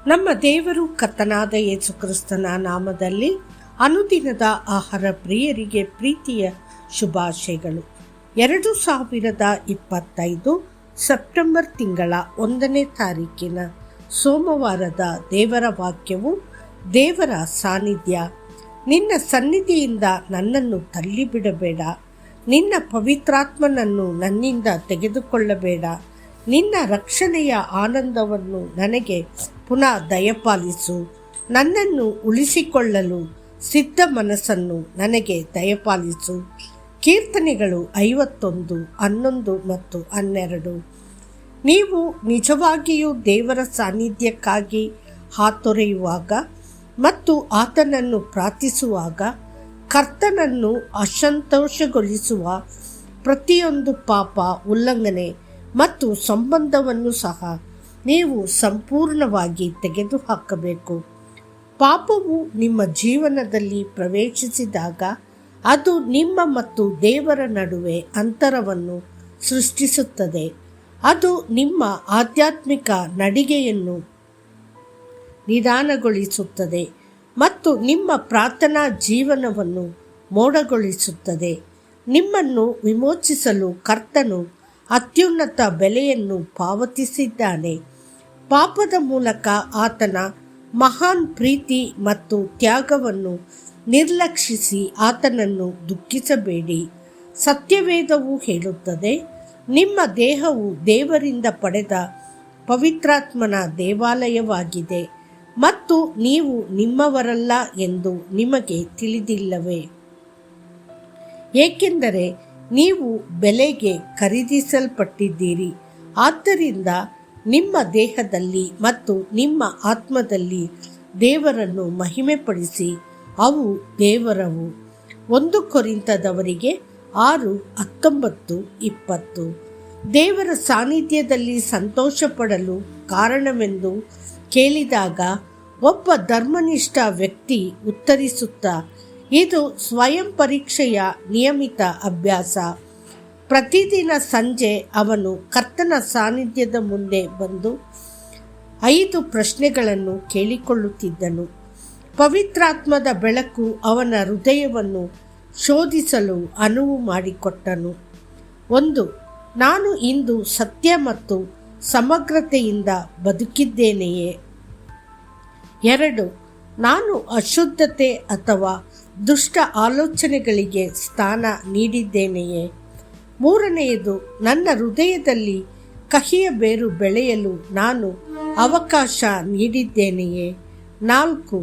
ನಮ್ಮ ದೇವರು ಕರ್ತನಾದ ಯೇಸು ಕ್ರಿಸ್ತನ ನಾಮದಲ್ಲಿ ಅನುದಿನದ ಆಹಾರ ಪ್ರಿಯರಿಗೆ ಪ್ರೀತಿಯ ಶುಭಾಶಯಗಳು. 2025 ಸೆಪ್ಟೆಂಬರ್ ತಿಂಗಳ 1ನೇ ತಾರೀಕಿನ ಸೋಮವಾರದ ದೇವರ ವಾಕ್ಯವು, ದೇವರ ಸಾನ್ನಿಧ್ಯ. ನಿನ್ನ ಸನ್ನಿಧಿಯಿಂದ ನನ್ನನ್ನು ತಳ್ಳಿಬಿಡಬೇಡ, ನಿನ್ನ ಪವಿತ್ರಾತ್ಮನನ್ನು ನನ್ನಿಂದ ತೆಗೆದುಕೊಳ್ಳಬೇಡ. ನಿನ್ನ ರಕ್ಷಣೆಯ ಆನಂದವನ್ನು ನನಗೆ ಪುನಃ ದಯಪಾಲಿಸು. ನನ್ನನ್ನು ಉಳಿಸಿಕೊಳ್ಳಲು ಸಿದ್ಧ ಮನಸ್ಸನ್ನು ನನಗೆ ದಯಪಾಲಿಸು. ಕೀರ್ತನೆಗಳು 51, 11 ಮತ್ತು 12. ನೀವು ನಿಜವಾಗಿಯೂ ದೇವರ ಸಾನ್ನಿಧ್ಯಕ್ಕಾಗಿ ಹಾತೊರೆಯುವಾಗ ಮತ್ತು ಆತನನ್ನು ಪ್ರಾರ್ಥಿಸುವಾಗ, ಕರ್ತನನ್ನು ಅಸಂತೋಷಗೊಳಿಸುವ ಪ್ರತಿಯೊಂದು ಪಾಪ, ಉಲ್ಲಂಘನೆ ಮತ್ತು ಸಂಬಂಧವನ್ನು ಸಹ ನೀವು ಸಂಪೂರ್ಣವಾಗಿ ತೆಗೆದುಹಾಕಬೇಕು. ಪಾಪವು ನಿಮ್ಮ ಜೀವನದಲ್ಲಿ ಪ್ರವೇಶಿಸಿದಾಗ ಅದು ನಿಮ್ಮ ಮತ್ತು ದೇವರ ನಡುವೆ ಅಂತರವನ್ನು ಸೃಷ್ಟಿಸುತ್ತದೆ. ಅದು ನಿಮ್ಮ ಆಧ್ಯಾತ್ಮಿಕ ನಡಿಗೆಯನ್ನು ನಿಧಾನಗೊಳಿಸುತ್ತದೆ ಮತ್ತು ನಿಮ್ಮ ಪ್ರಾರ್ಥನಾ ಜೀವನವನ್ನು ಮೋಡಗೊಳಿಸುತ್ತದೆ. ನಿಮ್ಮನ್ನು ವಿಮೋಚಿಸಲು ಕರ್ತನು ಅತ್ಯುನ್ನತ ಬೆಲೆಯನ್ನು ಪಾವತಿಸಿದ್ದಾನೆ. ಪಾಪದ ಮೂಲಕ ಆತನ ಮಹಾನ್ ಪ್ರೀತಿ ಮತ್ತು ತ್ಯಾಗವನ್ನು ನಿರ್ಲಕ್ಷಿಸಿ ಆತನನ್ನು ದುಃಖಿಸಬೇಡಿ. ಸತ್ಯವೇದವು ಹೇಳುತ್ತದೆ, ನಿಮ್ಮ ದೇಹವು ದೇವರಿಂದ ಪಡೆದ ಪವಿತ್ರಾತ್ಮನ ದೇವಾಲಯವಾಗಿದೆ ಮತ್ತು ನೀವು ನಿಮ್ಮವರಲ್ಲ ಎಂದು ನಿಮಗೆ ತಿಳಿದಿಲ್ಲವೇ? ಏಕೆಂದರೆ ನೀವು ಬೆಲೆಗೆ ಖರೀದಿಸಲ್ಪಟ್ಟಿದ್ದೀರಿ. ಆದ್ದರಿಂದ ನಿಮ್ಮ ದೇಹದಲ್ಲಿ ಮತ್ತು ನಿಮ್ಮ ಆತ್ಮದಲ್ಲಿ ದೇವರನ್ನು ಮಹಿಮೆಪಡಿಸಿ, ಅವು ದೇವರವು. 1 ಕೊರಿಂಥದವರಿಗೆ 6:19, 20. ದೇವರ ಸಾನ್ನಿಧ್ಯದಲ್ಲಿ ಸಂತೋಷಪಡಲು ಕಾರಣವೆಂದು ಕೇಳಿದಾಗ ಒಬ್ಬ ಧರ್ಮನಿಷ್ಠ ವ್ಯಕ್ತಿ ಉತ್ತರಿಸುತ್ತಾ, ಇದು ಸ್ವಯಂ ಪರೀಕ್ಷೆಯ ನಿಯಮಿತ ಅಭ್ಯಾಸ. ಪ್ರತಿದಿನ ಸಂಜೆ ಅವನು ಕರ್ತನ ಸಾನ್ನಿಧ್ಯದ ಮುಂದೆ ಬಂದು 5 ಪ್ರಶ್ನೆಗಳನ್ನು ಕೇಳಿಕೊಳ್ಳುತ್ತಿದ್ದನು. ಪವಿತ್ರಾತ್ಮದ ಬೆಳಕು ಅವನ ಹೃದಯವನ್ನು ಶೋಧಿಸಲು ಅನುವು ಮಾಡಿಕೊಟ್ಟನು. 1. ನಾನು ಇಂದು ಸತ್ಯ ಮತ್ತು ಸಮಗ್ರತೆಯಿಂದ ಬದುಕಿದ್ದೇನೆಯೇ? 2. ನಾನು ಅಶುದ್ಧತೆ ಅಥವಾ ದುಷ್ಟ ಆಲೋಚನೆಗಳಿಗೆ ಸ್ಥಾನ ನೀಡಿದ್ದೇನೆಯೇ? 3ನೇಯದು, ನನ್ನ ಹೃದಯದಲ್ಲಿ ಕಹಿಯ ಬೇರು ಬೆಳೆಯಲು ನಾನು ಅವಕಾಶ ನೀಡಿದ್ದೇನೆಯೇ? 4.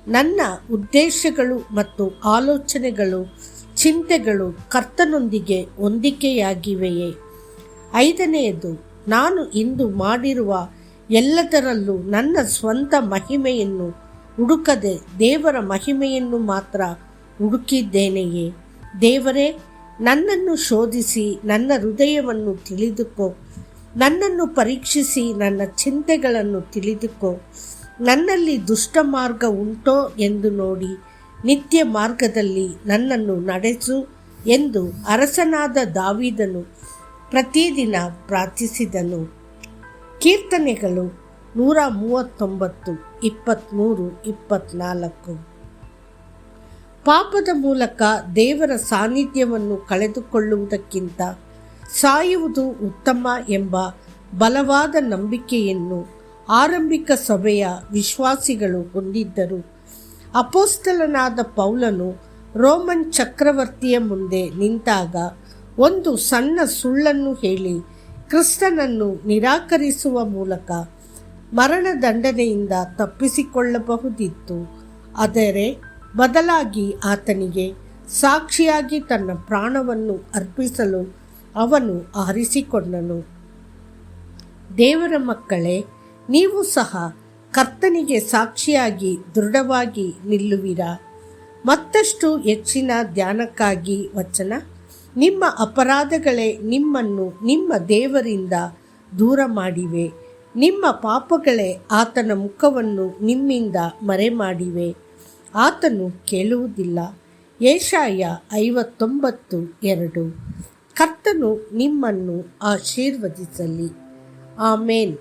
ನನ್ನ ಉದ್ದೇಶಗಳು ಮತ್ತು ಆಲೋಚನೆಗಳು, ಚಿಂತೆಗಳು ಕರ್ತನೊಂದಿಗೆ ಹೊಂದಿಕೆಯಾಗಿವೆಯೇ? 5ನೇಯದು, ನಾನು ಇಂದು ಮಾಡಿರುವ ಎಲ್ಲದರಲ್ಲೂ ನನ್ನ ಸ್ವಂತ ಮಹಿಮೆಯನ್ನು ಹುಡುಕದೆ ದೇವರ ಮಹಿಮೆಯನ್ನು ಮಾತ್ರ ಹುಡುಕಿದ್ದೇನೆಯೇ? ದೇವರೇ, ನನ್ನನ್ನು ಶೋಧಿಸಿ ನನ್ನ ಹೃದಯವನ್ನು ತಿಳಿದುಕೋ. ನನ್ನನ್ನು ಪರೀಕ್ಷಿಸಿ ನನ್ನ ಚಿಂತೆಗಳನ್ನು ತಿಳಿದುಕೋ. ನನ್ನಲ್ಲಿ ದುಷ್ಟ ಮಾರ್ಗ ಉಂಟೋ ಎಂದು ನೋಡಿ ನಿತ್ಯ ಮಾರ್ಗದಲ್ಲಿ ನನ್ನನ್ನು ನಡೆಸು ಎಂದು ಅರಸನಾದ ದಾವೀದನು ಪ್ರತಿದಿನ ಪ್ರಾರ್ಥಿಸಿದನು. ಕೀರ್ತನೆಗಳು 139, 23, 24. ಪಾಪದ ಮೂಲಕ ದೇವರ ಸಾನ್ನಿಧ್ಯವನ್ನು ಕಳೆದುಕೊಳ್ಳುವುದಕ್ಕಿಂತ ಸಾಯುವುದು ಉತ್ತಮ ಎಂಬ ಬಲವಾದ ನಂಬಿಕೆಯನ್ನು ಆರಂಭಿಕ ಸಭೆಯ ವಿಶ್ವಾಸಿಗಳು ಹೊಂದಿದ್ದರು. ಅಪೊಸ್ತಲನಾದ ಪೌಲನು ರೋಮನ್ ಚಕ್ರವರ್ತಿಯ ಮುಂದೆ ನಿಂತಾಗ ಒಂದು ಸಣ್ಣ ಸುಳ್ಳನ್ನು ಹೇಳಿ ಕ್ರಿಸ್ತನನ್ನು ನಿರಾಕರಿಸುವ ಮೂಲಕ ಮರಣದಂಡನೆಯಿಂದ ತಪ್ಪಿಸಿಕೊಳ್ಳಬಹುದಿತ್ತು. ಆದರೆ ಬದಲಾಗಿ ಆತನಿಗೆ ಸಾಕ್ಷಿಯಾಗಿ ತನ್ನ ಪ್ರಾಣವನ್ನು ಅರ್ಪಿಸಲು ಅವನು ಆರಿಸಿಕೊಂಡನು. ದೇವರ ಮಕ್ಕಳೇ, ನೀವು ಸಹ ಕರ್ತನಿಗೆ ಸಾಕ್ಷಿಯಾಗಿ ದೃಢವಾಗಿ ನಿಲ್ಲುವಿರಾ? ಮತ್ತಷ್ಟು ಹೆಚ್ಚಿನ ಧ್ಯಾನಕ್ಕಾಗಿ ವಚನ. ನಿಮ್ಮ ಅಪರಾಧಗಳೇ ನಿಮ್ಮನ್ನು ನಿಮ್ಮ ದೇವರಿಂದ ದೂರ ಮಾಡಿವೆ. ನಿಮ್ಮ ಪಾಪಗಳೇ ಆತನ ಮುಖವನ್ನು ನಿಮ್ಮಿಂದ ಮರೆಮಾಡಿವೆ. ಆತನು ಕೇಳುವುದಿಲ್ಲ. ಯೆಶಾಯ 59:2. ಕರ್ತನು ನಿಮ್ಮನ್ನು ಆಶೀರ್ವದಿಸಲಿ. ಆಮೇನ್.